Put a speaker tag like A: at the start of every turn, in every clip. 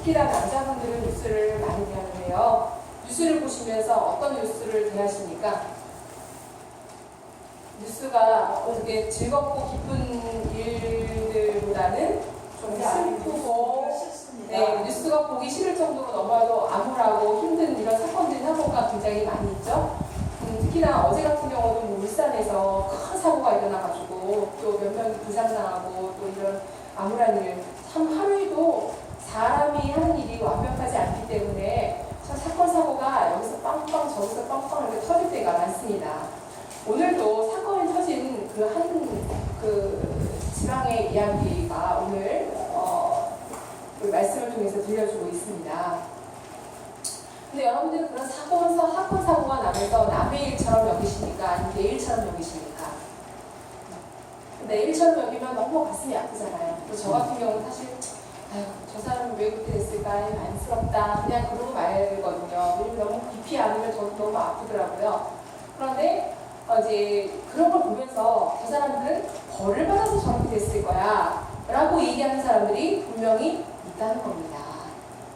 A: 특히나 남자분들은 뉴스를 많이 대하는데요. 뉴스를 보시면서 어떤 뉴스를 대하십니까? 뉴스가 어떻게 즐겁고 기쁜 일들보다는 좀 슬프고, 네, 뉴스가 보기 싫을 정도로 너무나도 암울하고 힘든 이런 사건들이 사고가 굉장히 많이 있죠. 특히나 어제 같은 경우는 뭐 울산에서 큰 사고가 일어나가지고 또 몇 명이 부상당하고 또 이런 암울한 일, 참 하루에도 사람이 하는 일이 완벽하지 않기 때문에 참 사건 사고가 여기서 빵빵 저기서 빵빵 이렇게 터질 때가 많습니다. 오늘도 사건이 터진 그 지방의 이야기가 오늘 그 말씀을 통해서 들려주고 있습니다. 근데 여러분들은 그런 사건 사고가 나면서 남의 일처럼 여기십니까? 아니면 내 일처럼 여기십니까? 내 일처럼 여기면 너무 가슴이 아프잖아요. 저 같은 경우는 사실 아유, 저 사람은 왜 그렇게 됐을까? 안쓰럽다. 그냥 그러고 말거든요. 왜냐면 너무 깊이 않으면 저도 너무 아프더라고요. 그런데 이제 그런 걸 보면서 저 사람들은 벌을 받아서 저렇게 됐을 거야 라고 얘기하는 사람들이 분명히 있다는 겁니다.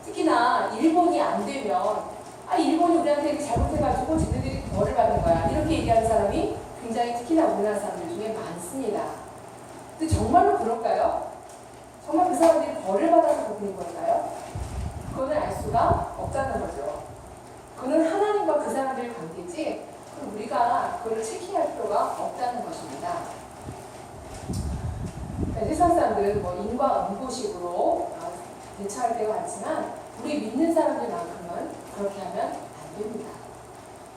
A: 특히나 일본이 안 되면 일본이 우리한테 이렇게 잘못해가지고 쟤네들이 벌을 받는 거야 이렇게 얘기하는 사람이 굉장히 특히나 우리나라 사람들 중에 많습니다. 근데 정말로 그럴까요? 정말 그 사람들이 벌을 받아서 그렇게 된 걸까요? 그거는 알 수가 없다는 거죠. 그거는 하나님과 그 사람들의 관계지 우리가 그걸 체크할 필요가 없다는 것입니다. 세상 사람들은 뭐 인과응보식으로 대처할 때가 많지만 우리 믿는 사람들만큼은 그렇게 하면 안 됩니다.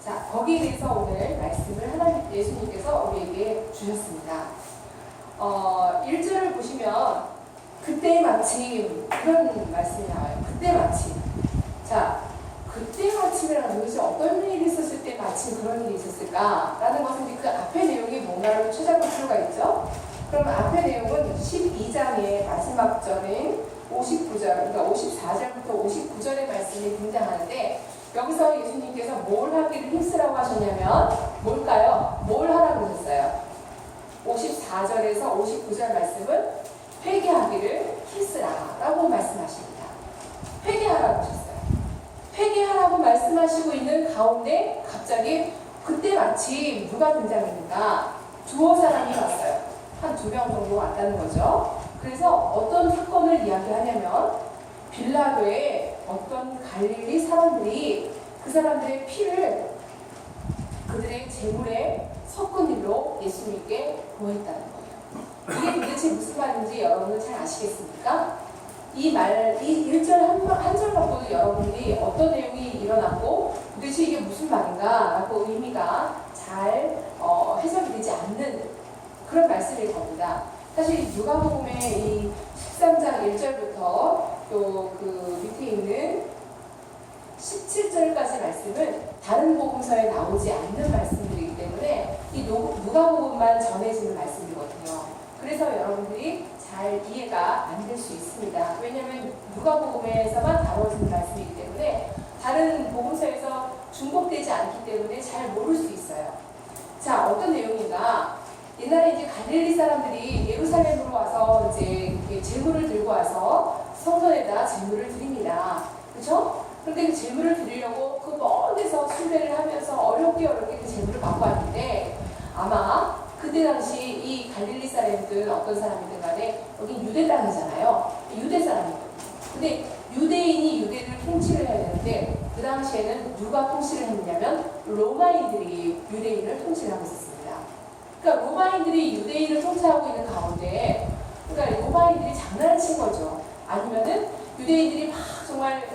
A: 자, 거기에 대해서 오늘 말씀을 하나님 예수님께서 우리에게 주셨습니다. 1절을 보시면 그때 마침 그런 말씀이 나와요. 그때 마침. 자, 그때 마침이라는 도대체 어떤 일이 있었을 때 마침 그런 일이 있었을까? 라는 것은 그 앞에 내용이 뭔가를 찾아볼 필요가 있죠. 그럼 앞에 내용은 12장의 마지막 절인 59절, 그러니까 54절부터 59절의 말씀이 등장하는데 여기서 예수님께서 뭘 하기를 힘쓰라고 하셨냐면 뭘까요? 뭘 하라고 하셨어요? 54절에서 59절 말씀은 회개하기를 힘쓰라 라고 말씀하십니다. 회개하라고 하셨어요. 회개하라고 말씀하시고 있는 가운데 갑자기 그때 마침 누가 등장했는가? 두어 사람이 왔어요. 한 2명 정도 왔다는 거죠. 그래서 어떤 사건을 이야기하냐면 빌라도의 어떤 갈릴리 사람들이 그 사람들의 피를 그들의 제물에 섞은 일로 예수님께 보였다는 거예요. 이게 도대체 무슨 말인지 여러분은 잘 아시겠습니까? 이 1절 한 절 갖고도 여러분들이 어떤 내용이 일어났고 도대체 이게 무슨 말인가 라고 의미가 잘 해석이 되지 않는 그런 말씀일 겁니다. 사실 누가복음의 이 13장 1절부터 또 그 밑에 있는 17절까지 말씀은 다른 복음서에 나오지 않는 말씀들이기 때문에 이 누가복음만 전해지는 말씀이거든요. 그래서 여러분들이 잘 이해가 안 될 수 있습니다. 왜냐하면 누가복음에서만 다뤄지는 말씀이기 때문에 다른 복음서에서 중복되지 않기 때문에 잘 모를 수 있어요. 자, 어떤 내용인가? 옛날에 이제 갈릴리 사람들이 예루살렘으로 와서 이제 제물을 들고 와서 성전에다 제물을 드립니다. 그렇죠? 그런데 그 제물을 드리려고 그 먼 데서 순례를 하면서 어렵게 그 제물을 갖고 왔는데 아마 그때 당시 이 갈릴리 사람들 어떤 사람이든 간에 여기 유대 땅이잖아요. 유대 사람이거든요. 근데 유대인이 유대를 통치를 해야 되는데 그 당시에는 누가 통치를 했냐면 로마인들이 유대인을 통치를 하고 있었습니다. 그러니까 로마인들이 유대인을 통치하고 있는 가운데 그러니까 로마인들이 장난을 친 거죠. 아니면은 유대인들이 막 정말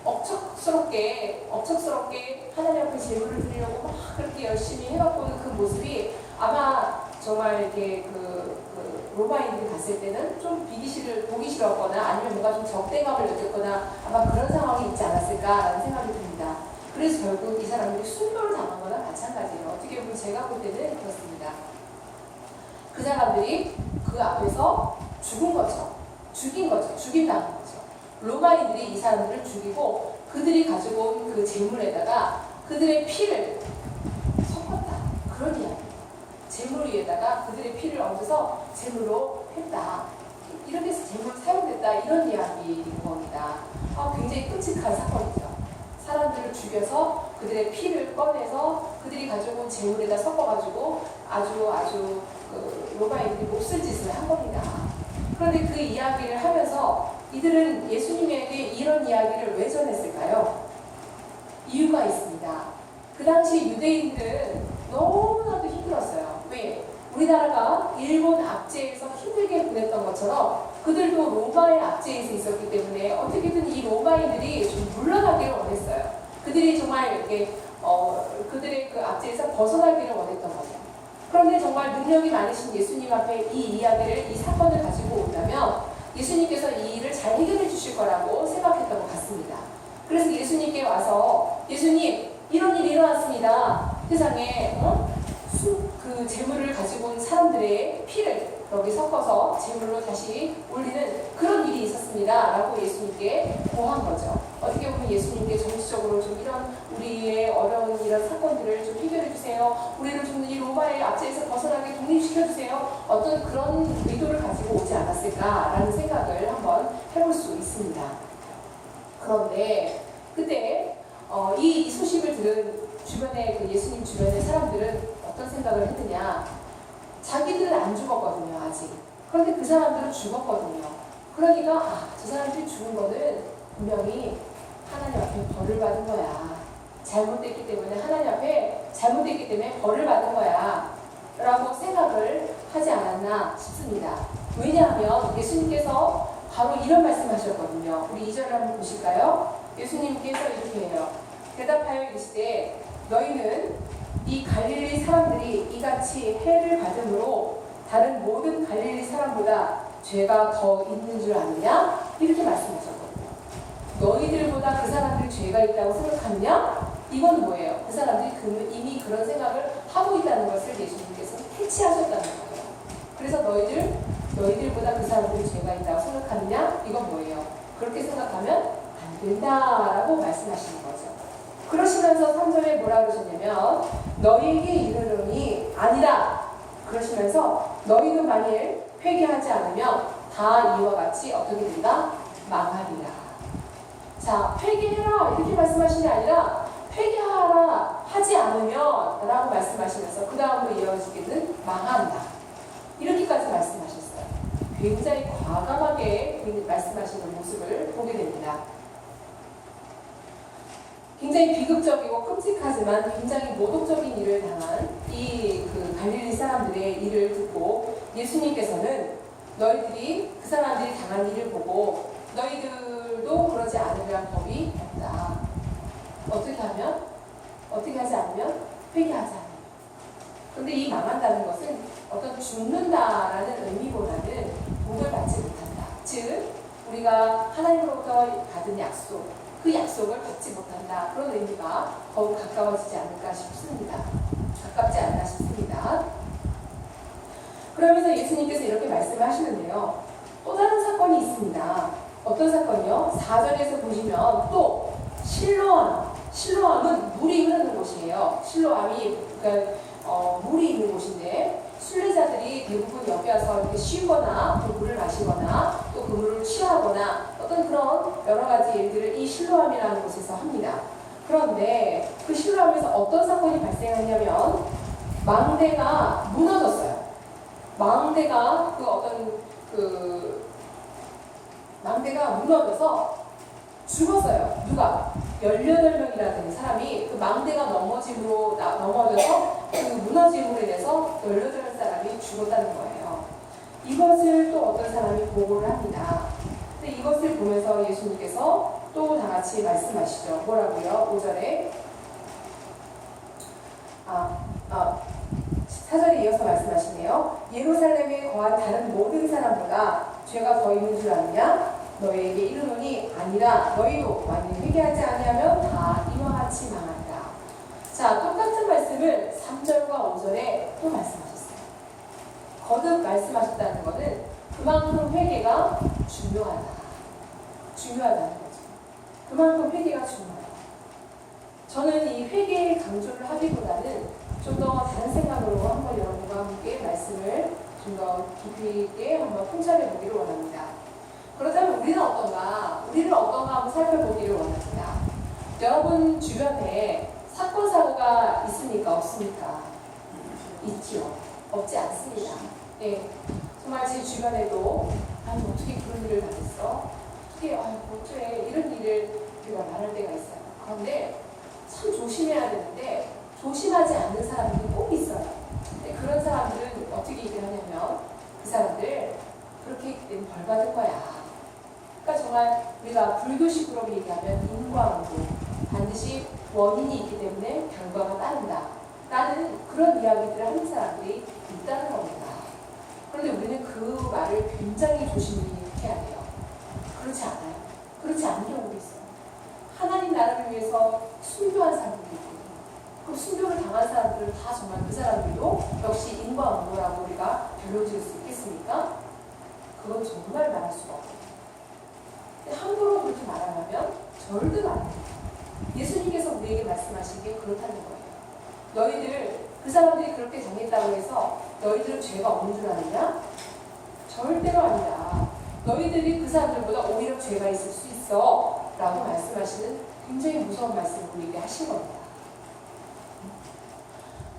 A: 억척스럽게 하나님 앞에 제물을 드리려고 막 그렇게 열심히 해갖고는 그 모습이 아마 정말 이렇게 그 로마인들이 갔을 때는 좀 보기 싫었거나 아니면 뭔가 좀 적대감을 느꼈거나 아마 그런 상황이 있지 않았을까라는 생각이 듭니다. 그래서 결국 이 사람들이 순교를 당한 거나 마찬가지예요. 어떻게 보면 제가 볼 때는 그렇습니다. 그 사람들이 그 앞에서 죽은 거죠. 죽임당한 거죠. 로마인들이 이 사람들을 죽이고 그들이 가지고 온 그 제물에다가 그들의 피를 섞었다. 그런 이야기입니다. 제물 위에다가 그들의 피를 얹어서 제물로 했다. 이렇게 해서 제물로 사용됐다. 이런 이야기인 겁니다. 굉장히 끔찍한 사건이죠. 사람들을 죽여서 그들의 피를 꺼내서 그들이 가지고 온 재물에다 섞어가지고 아주 로마인들이 몹쓸 짓을 한 겁니다. 그런데 그 이야기를 하면서 이들은 예수님에게 이런 이야기를 왜 전했을까요? 이유가 있습니다. 그 당시 유대인들은 너무나도 힘들었어요. 왜? 우리나라가 일본 압제에서 힘들게 보냈던 것처럼 그들도 로마의 압제에서 있었기 때문에 어떻게든 이 로마인들이 좀 물러나기를 원했어요. 그들이 정말 이렇게 그들의 그 압제에서 벗어나기를 원했던 거죠. 그런데 정말 능력이 많으신 예수님 앞에 이 이야기를, 이 사건을 가지고 온다면 예수님께서 이 일을 잘 해결해 주실 거라고 생각했던 것 같습니다. 그래서 예수님께 와서 예수님, 이런 일이 일어났습니다. 세상에 그 재물을 가지고 온 사람들의 피를 여기 섞어서 재물로 다시 올리는 그런 일이 있었습니다. 라고 예수님께 고한 거죠. 어떻게 보면 예수님께 정치적으로 좀 이런 우리의 어려운 이런 사건들을 좀 해결해 주세요. 우리를 좀 이 로마의 압제에서 벗어나게 독립시켜 주세요. 어떤 그런 의도를 가지고 오지 않았을까라는 생각을 한번 해볼 수 있습니다. 그런데 그때 이 소식을 들은 주변의 그 예수님 주변의 사람들은 어떤 생각을 했느냐? 자기들은 안 죽었거든요, 아직. 그런데 그 사람들은 죽었거든요. 그러니까 저 사람들이 죽은 거는 분명히 하나님 앞에 벌을 받은 거야. 잘못됐기 때문에 하나님 앞에 잘못됐기 때문에 벌을 받은 거야 라고 생각을 하지 않았나 싶습니다. 왜냐하면 예수님께서 바로 이런 말씀하셨거든요. 우리 2절을 한번 보실까요? 예수님께서 이렇게 해요. 대답하여 이르시되 너희는 이 갈릴리 사람들이 이같이 해를 받음으로 다른 모든 갈릴리 사람보다 죄가 더 있는 줄 아느냐? 이렇게 말씀하셨거든요. 너희들보다 그 사람들이 죄가 있다고 생각하느냐? 이건 뭐예요? 그 사람들이 이미 그런 생각을 하고 있다는 것을 예수님께서 캐치하셨다는 거예요. 그래서 너희들보다 그 사람들이 죄가 있다고 생각하느냐? 이건 뭐예요? 그렇게 생각하면 안 된다라고 말씀하시는 거죠. 그러시면서 3절에 뭐라 그러셨냐면 너희에게 이르노니 아니라 그러시면서 너희는 만일 회개하지 않으면 다 이와 같이 어떻게 된다? 망하리라. 자, 회개해라 이렇게 말씀하시는 게 아니라 회개하라 하지 않으면 라고 말씀하시면서 그 다음으로 이어지기는 망한다. 이렇게까지 말씀하셨어요. 굉장히 과감하게 말씀하시는 모습을 보게 됩니다. 굉장히 비극적이고 끔찍하지만 굉장히 모독적인 일을 당한 이 그 갈릴리 사람들의 일을 듣고 예수님께서는 너희들이 그 사람들이 당한 일을 보고 너희들도 그러지 않으리란 법이 없다. 어떻게 하지 않으면 회개하지 않으면. 그런데 이 망한다는 것은 어떤 죽는다라는 의미보다는 복을 받지 못한다. 즉 우리가 하나님으로부터 받은 약속, 그 약속을 받지 못한다. 그런 의미가 더욱 가까워지지 않을까 싶습니다. 가깝지 않나 싶습니다. 그러면서 예수님께서 이렇게 말씀을 하시는데요. 또 다른 사건이 있습니다. 어떤 사건이요? 4절에서 보시면 또 실로암은 물이 흐르는 곳이에요. 실로암이 그러니까 물이 있는 곳인데 순례자들이 대부분 여기 와서 이렇게 쉬거나 또 물을 마시거나 또 그 물을 취하거나 어떤 그런 여러 가지 일들을 이 실로암이라는 곳에서 합니다. 그런데 그 실로암에서 어떤 사건이 발생했냐면 망대가 무너졌어요. 망대가 망대가 무너져서 죽었어요. 누가? 18명이라는 사람이 그 망대가 넘어져서 그 무너짐으로 인해서 18사람이 죽었다는 거예요. 이것을 또 어떤 사람이 보고를 합니다. 근데 이것을 보면서 예수님께서 또 다 같이 말씀하시죠. 뭐라고요? 5절에 4절에 이어서 말씀하시네요. 예루살렘에 거한 다른 모든 사람보다 죄가 더 있는 줄 아느냐? 너희에게 이르노니 아니라 너희도 만일 회개하지 아니하면 다 이와 같이 망한다. 자, 똑같은 말씀을 3절과 5절에 또 말씀하셨어요. 거듭 말씀하셨다는 것은 그만큼 회개가 중요하다는 거죠. 그만큼 회개가 중요하다. 저는 이 회개의 강조를 하기보다는 좀 더 다른 생각으로 한번 여러분과 함께 말씀을 좀 더 깊이 있게 한번 통찰해 보기를 원합니다. 그렇다면 우리는 어떤가? 우리는 어떤가 한번 살펴보기를 원합니다. 여러분 주변에 사건, 사고가 있습니까? 없습니까? 있지요. 없지 않습니다. 네. 정말 제 주변에도 아니 어떻게 그런 일을 당했어? 어떻게 어째 이런 일을 우리가 말할 때가 있어요. 그런데 참 조심해야 되는데 조심하지 않는 사람들이 꼭 있어요. 근데 그런 사람들은 어떻게 얘기를 하냐면 그 사람들 그렇게 했기 때문에 벌 받을 거야. 그러니까 정말 우리가 불교식으로 얘기하면 인과응보, 반드시 원인이 있기 때문에 결과가 따른다 라는 그런 이야기들을 하는 사람들이 있다는 겁니다. 그런데 우리는 그 말을 굉장히 조심해야 돼요. 그렇지 않아요. 그렇지 않은 경우도 있어요. 하나님 나라를 위해서 순교한 사람들이 있거든요. 그럼 순교를 당한 사람들은 다 정말 그 사람들도 역시 인과응보라고 우리가 별로 지을 수 있겠습니까? 그건 정말 말할 수가 없어요. 함부로 그렇게 말하면 절대로 안 돼요. 예수님께서 우리에게 말씀하신 게 그렇다는 거예요. 너희들 그 사람들이 그렇게 당했다고 해서 너희들은 죄가 없는 줄 아느냐? 절대로 아니다. 너희들이 그 사람들보다 오히려 죄가 있을 수 있어 라고 말씀하시는 굉장히 무서운 말씀을 우리에게 하신 겁니다.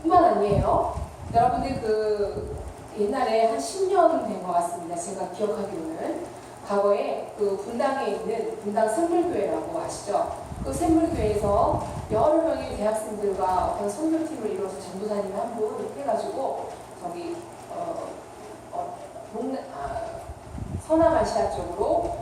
A: 뿐만 아니에요. 여러분들 그 옛날에 한 10년 된 것 같습니다. 제가 기억하기로는 과거에 그 분당에 있는 분당 샘물교회라고 아시죠? 그 샘물교회에서 여러 명의 대학생들과 어떤 선교팀을 이루어서 전도사님 한 분 해가지고 저기 서남아시아 쪽으로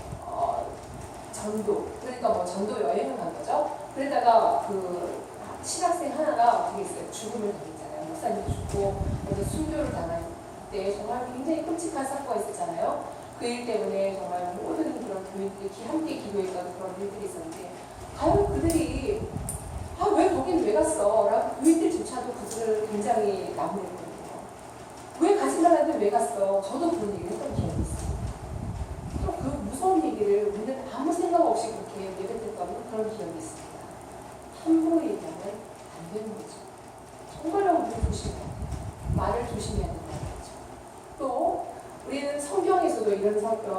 A: 전도, 그러니까 뭐 전도 여행을 간 거죠. 그러다가 그 신학생 하나가 어떻게 했어요? 죽음을 당했잖아요. 목사님도 죽고 그래서 순교를 당한 때 정말 굉장히 끔찍한 사건이 있었잖아요. 그 일 때문에 정말 모든 그런 교인들이 함께 기도했던 그런 일들이 있었는데 과연 그들이 왜 거긴 왜 갔어? 라고 교인들조차도 그들을 굉장히 나무랬거든요. 왜 가지 말라는데 왜 갔어? 저도 그런 얘기를 했던 기억이 있어요. 또 그 무서운 얘기를 우리는 아무 생각 없이 그렇게 내뱉었던 그런 기억이 있습니다. 함부로 얘기하면 안 되는 거죠. 정말로 우리 조심해야 돼요. 말을 조심해야 된다는 거죠. 또 우리는 성경에서도 이런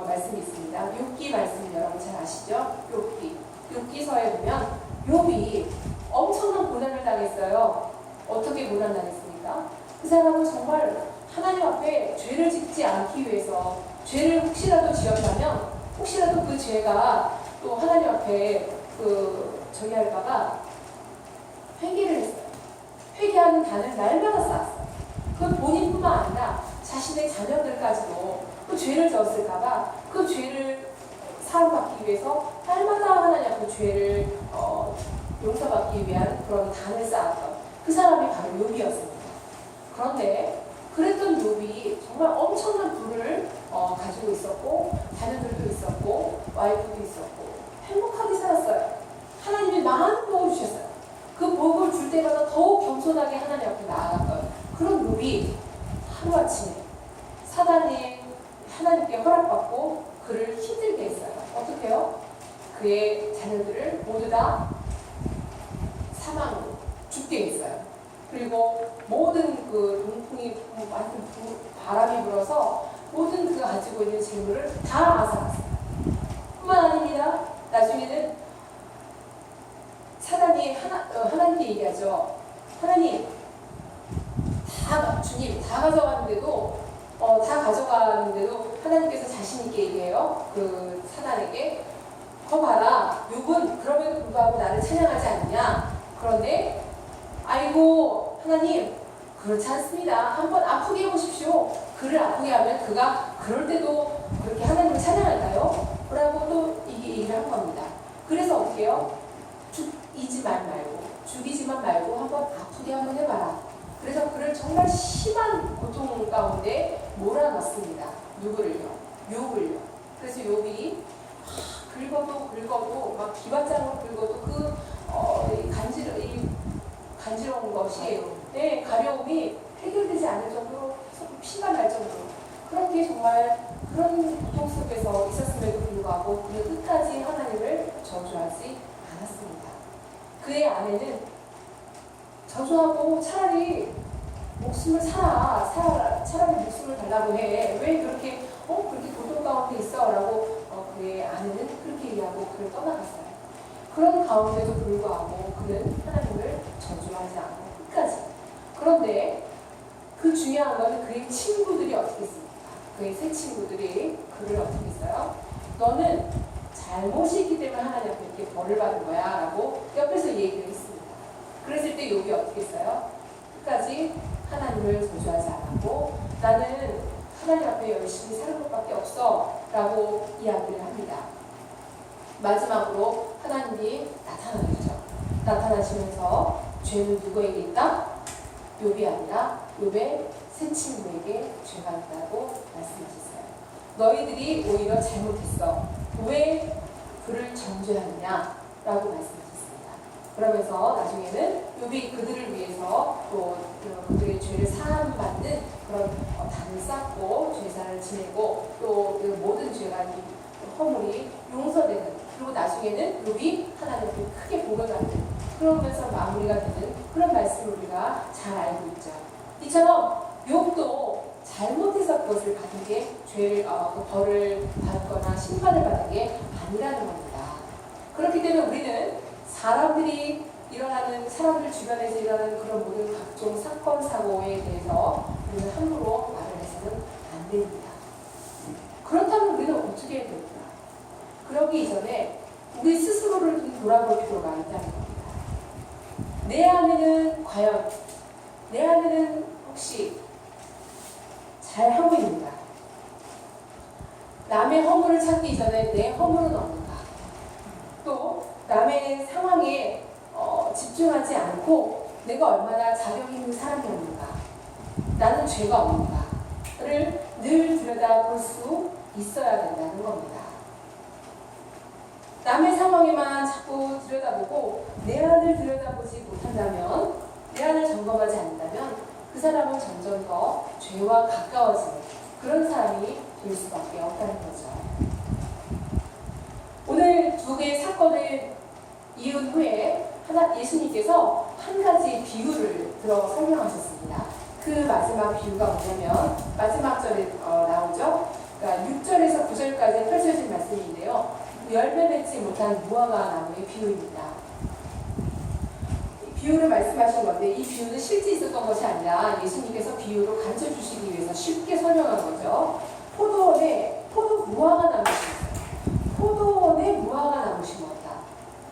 A: 말씀이 있습니다. 욥기 말씀 여러분 잘 아시죠? 욥기서에 보면 욥이 엄청난 고난을 당했어요. 어떻게 고난 당했습니까? 그 사람은 정말 하나님 앞에 죄를 짓지 않기 위해서 죄를 혹시라도 지었다면 혹시라도 그 죄가 또 하나님 앞에 저기 할까봐 회개를 했어요. 회개하는 단을 날마다 쌓았어요. 그 본인뿐만 아니라 자신의 자녀들까지도 그 죄를 졌을까봐 그 죄를 사함받기 위해서 날마다 하나님 앞에 죄를 용서받기 위한 그런 단을 쌓았던 그 사람이 바로 욥이었습니다. 그런데 그랬던 욥이 정말 엄청난 부를 가지고 있었고 자녀들도 있었고 와이프도 있었고 행복하게 살았어요. 하나님이 많은 복을 주셨어요. 그 복을 줄 때마다 더욱 겸손하게 하나님 앞에 나아갔던 그런 욥이 하루아침에 사단이 하나님께 허락받고 그를 힘들게 했어요. 어떻게 해요? 그의 자녀들을 모두 다 사망으로 죽게 했어요. 그리고 모든 그 동풍이 완전 바람이 불어서 모든 그가 가지고 있는 재물을 다 앗아갔어요. 뿐만 아닙니다. 나중에는 사단이 하나님께 얘기하죠. 하나님, 주님 다 가져갔는데도 하나님께서 자신 있게 얘기해요. 그 사단에게 봐라, 욥은 그럼에도 불구하고 나를 찬양하지 않느냐. 그런데 아이고 하나님 그렇지 않습니다. 한번 아프게 해보십시오. 그를 아프게 하면 그가 그럴 때도 그렇게 하나님을 찬양할까요? 라고 또 얘기를 한 겁니다. 그래서 어떻게 해요? 죽이지만 말고 한번 아프게 한번 해봐라. 그래서 그를 정말 심한 고통 가운데 몰아넣습니다. 누구를요? 욥을요. 그래서 욥이 긁어도 막 기관장으로 긁어도 간지러운 것이 가려움이 해결되지 않을 정도로 피가 날 정도로 그렇게 정말 그런 고통 속에서 있었음에도 불구하고 그는 끝까지 하나님을 저주하지 않았습니다. 그의 아내는 저주하고 차라리 목숨을 차라리 목숨을 달라고 해. 왜 그렇게 고통 가운데 있어? 라고 그의 아내는 그렇게 길이 하고 그를 떠나갔어요. 그런 가운데도 불구하고 그는 하나님을 저주하지 않고 끝까지. 그런데 그 중요한 것은 그의 친구들이 어떻게 했습니까? 그의 새 친구들이 그를 어떻게 했어요? 너는 잘못이 있기 때문에 하나님 앞에 이렇게 벌을 받은 거야 라고 옆에서 얘기를 했습니다. 그랬을 때 욥이 어떻게 했어요? 끝까지 하나님을 저주하지 않았고 나는 하나님 앞에 열심히 사는 것밖에 없어 라고 이야기를 합니다. 마지막으로 하나님이 나타나시죠. 나타나시면서 죄는 누구에게 있다? 욥이 아니라 욥의 새 친구에게 죄가 있다고 말씀하셨어요. 너희들이 오히려 잘못했어. 왜 그를 정죄하느냐? 라고 말씀하셨습니다. 그러면서 나중에는 욥이 그들을 위해서 또 그들의 죄를 사함받는 그런 단을 쌓고 제사를 지내고 또 모든 죄가 허물이 용서되는, 그리고 나중에는 욥이 하나님께 크게 복을 받는, 그러면서 마무리가 되는 그런 말씀을 우리가 잘 알고 있죠. 이처럼 욥도 잘못해서 그것을 받은 게 죄를 그 벌을 받거나 심판을 받은 게 아니라는 겁니다. 그렇기 때문에 우리는 사람들 주변에서 일어나는 그런 모든 각종 사건 사고에 대해서 우리는 함부로 말을 해서는 안 됩니다. 그렇다면 우리는 어떻게 해야 될까? 그러기 이전에 우리 스스로를 좀 돌아볼 필요가 있다는 겁니다. 내 안에는 과연 내 안에는 혹시 잘 하고 있는가? 남의 허물을 찾기 전에 내 허물은 없는가? 또 남의 상황에 집중하지 않고 내가 얼마나 자격 있는 사람이었는가? 나는 죄가 없는가를 늘 들여다볼 수 있어야 된다는 겁니다. 남의 상황에만 자꾸 들여다보고 내 안을 들여다보지 못한다면, 내 안을 점검하지 않는다면 그 사람은 점점 더 죄와 가까워지는 그런 사람이 될 수밖에 없다는 거죠. 오늘 두 개의 사건을 이은 후에 예수님께서 한 가지 비유를 들어 설명하셨습니다. 그 마지막 비유가 뭐냐면 마지막 절에 나오죠. 그러니까 6절에서 9절까지 펼쳐진 말씀인데요. 열매 맺지 못한 무화과 나무의 비유입니다. 이 비유를 말씀하신 건데 이 비유는 실제 있었던 것이 아니라 예수님께서 비유로 가르쳐 주시기 위해서 쉽게 설명한 거죠. 포도원에 무화과 나무 심었어요. 포도원에 무화과 나무 심었다.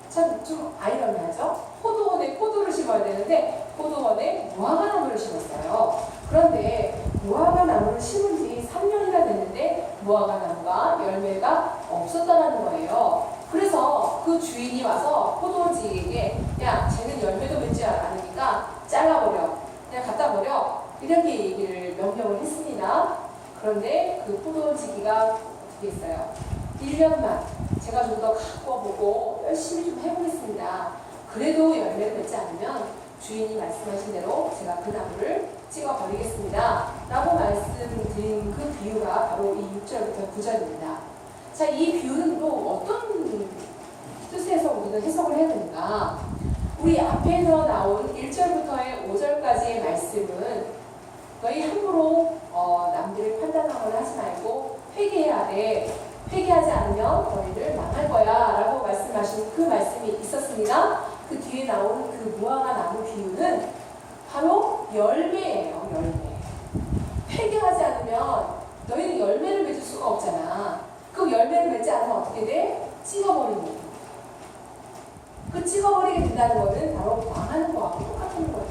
A: 참 좀 아이러니하죠? 포도원에 포도를 심어야 되는데 포도원에 무화과 나무를 심었어요. 그런데 무화과 나무를 심은 지 3년이나 됐는데 무화과 나무가 열매가 없었다는 거예요. 그래서 그 주인이 와서 포도원지에게 야, 쟤는 열매도 맺지 않으니까 잘라버려, 그냥 갖다 버려, 이렇게 얘기를 명령을 했습니다. 그런데 그 포도원지기가 어떻게 했어요? 1년만 제가 좀 더 가꿔보고 열심히 좀 해보겠습니다. 그래도 열매를 맺지 않으면 주인이 말씀하신 대로 제가 그 나무를 찍어버리겠습니다. 라고 말씀드린 그 비유가 바로 이 6절부터 9절입니다. 자, 이 비유는 또 어떤 뜻에서 우리는 해석을 해야 되는가? 우리 앞에서 나온 1절부터의 5절까지의 말씀은 너희 함부로 남들을 판단하거나 하지 말고 회개해야 돼. 회개하지 않으면 너희를 망할 거야 라고 말씀하신 그 말씀이 있었습니다. 그 뒤에 나오는 그 무화과 나무 비유는 바로 열매예요. 열매. 회개하지 않으면 너희는 열매를 맺을 수가 없잖아. 그 열매를 맺지 않으면 어떻게 돼? 찍어버리는 거예요. 그 찍어버리게 된다는 것은 바로 망하는 거하고 똑같은 거예요.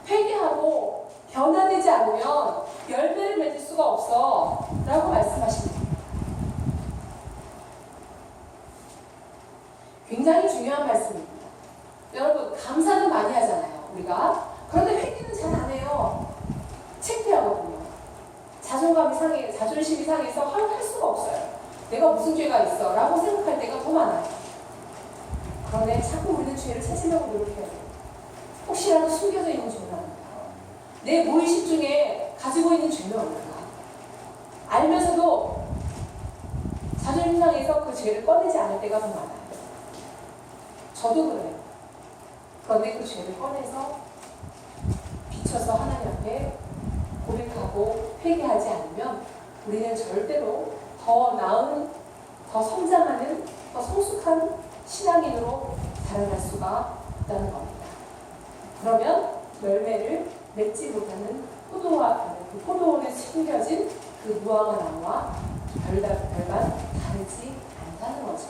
A: 회개하고 변화되지 않으면 열매를 맺을 수가 없어 라고 말씀하십니다. 굉장히 중요한 말씀입니다. 여러분, 감사는 많이 하잖아요, 우리가. 그런데 회개는 잘 안 해요. 창피하거든요. 자존감이 상해, 자존심이 상해서 할 수가 없어요. 내가 무슨 죄가 있어 라고 생각할 때가 더 많아요. 그런데 자꾸 우리는 죄를 찾으려고 노력해야 돼요. 혹시라도 숨겨져 있는 죄는 아닌가? 내 무의식 중에 가지고 있는 죄는 없는가? 알면서도 자존심 상해서 그 죄를 꺼내지 않을 때가 더 많아요. 저도 그래요. 그런데 그 죄를 꺼내서 비춰서 하나님 앞에 고백하고 회개하지 않으면 우리는 절대로 더 나은 더 성장하는, 더 성숙한 신앙인으로 자라날 수가 있다는 겁니다. 그러면 열매를 맺지 못하는 그 포도원에 숨겨진 그 무화과 나무와 별반 다르지 않다는 거죠.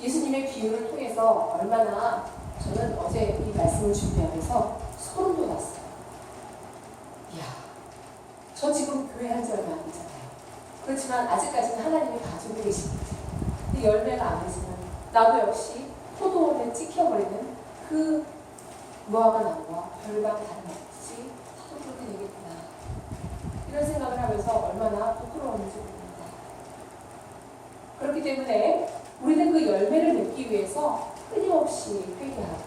A: 예수님의 비유를 통해서 얼마나 저는 어제 이 말씀을 준비하면서 소름 돋았어요. 이야, 저 지금 교회 한 지 얼마 안 됐잖아요. 그렇지만 아직까지는 하나님이 가지고 계십니다. 이 열매가 안 되지만 나도 역시 포도원에 찍혀버리는 그 무화과 나무와 별반 다름없이 사도들이 되겠구나. 이런 생각을 하면서 얼마나 부끄러웠는지 모릅니다. 그렇기 때문에 우리는 그 열매를 맺기 위해서 끊임없이 회개하고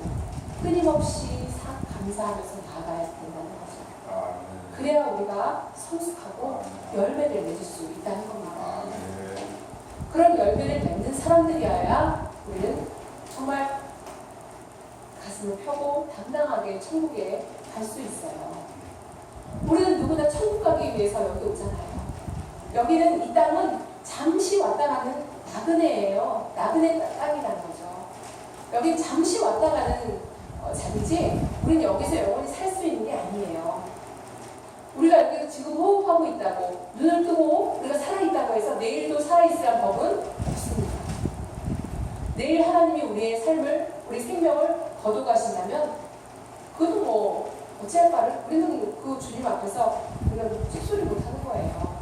A: 끊임없이 감사하면서 나아가야 된다는 거죠. 그래야 우리가 성숙하고 열매를 맺을 수 있다는 겁니다. 그런 열매를 맺는 사람들이어야 우리는 정말 가슴을 펴고 당당하게 천국에 갈 수 있어요. 우리는 누구나 천국 가기 위해서 여기 오잖아요. 여기는, 이 땅은 잠시 왔다 가는 나그네예요. 나그네 땅이라는 거죠. 여긴 잠시 왔다 가는 자리지, 우리는 여기서 영원히 살 수 있는 게 아니에요. 우리가 여기서 지금 호흡하고 있다고, 눈을 뜨고 우리가 살아있다고 해서 내일도 살아있으란 법은 없습니다. 내일 하나님이 우리의 삶을, 우리 생명을 거둬가신다면 그것도 뭐 어찌할 바를, 우리는 그 주님 앞에서 우리가 찍소리 못하는 거예요.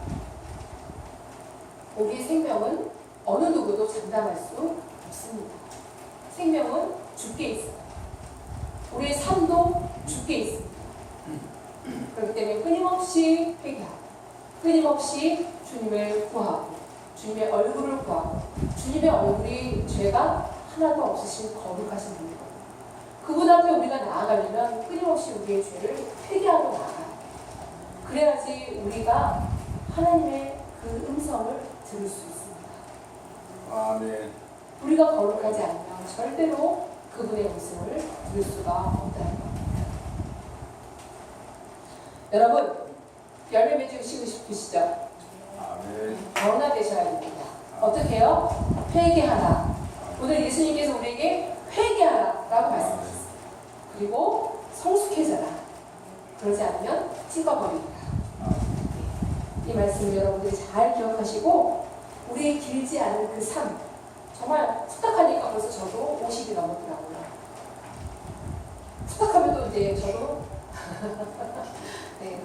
A: 우리의 생명은 어느 누구도 장담할 수 없습니다. 생명은 주께 있습니다. 우리의 삶도 주께 있습니다. 그렇기 때문에 끊임없이 회개하고, 끊임없이 주님을 구하고, 주님의 얼굴을 구하고, 주님의 얼굴이 죄가 하나도 없으신 거룩하신 분이거든요. 그분 앞에 우리가 나아가려면 끊임없이 우리의 죄를 회개하고 나아가요. 그래야지 우리가 하나님의 그 음성을 들을 수 있습니다.
B: 아멘.
A: 우리가 거룩하지 않으면 절대로 그분의 음성을 들을 수가 없다는 겁니다. 여러분, 열매 맺으시고 싶으시죠?
B: 아멘.
A: 변화되셔야 됩니다. 어떻게 해요? 회개하라. 오늘 예수님께서 우리에게 회개하라라고 말씀하셨어요. 그리고 성숙해져라. 그러지 않으면 찍어버립니다. 이 말씀 여러분들이 잘 기억하시고, 우리의 길지 않은 그 삶, 정말 후딱하니까 벌써 저도 50이 넘었더라고요. 후딱하면 또 이제 저도 네,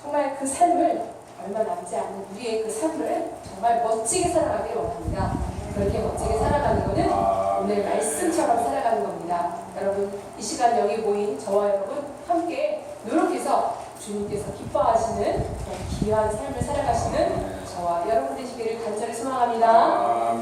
A: 정말 그 삶을, 얼마 남지 않은 우리의 그 삶을 정말 멋지게 살아가길 원합니다. 그렇게 멋지게 살아가는 것은 오늘 말씀처럼 살아가는 겁니다. 여러분, 이 시간 여기 모인 저와 여러분 함께 노력해서 주님께서 기뻐하시는 귀한 삶을 살아가시는 저와 여러분 되시기를 간절히 소망합니다.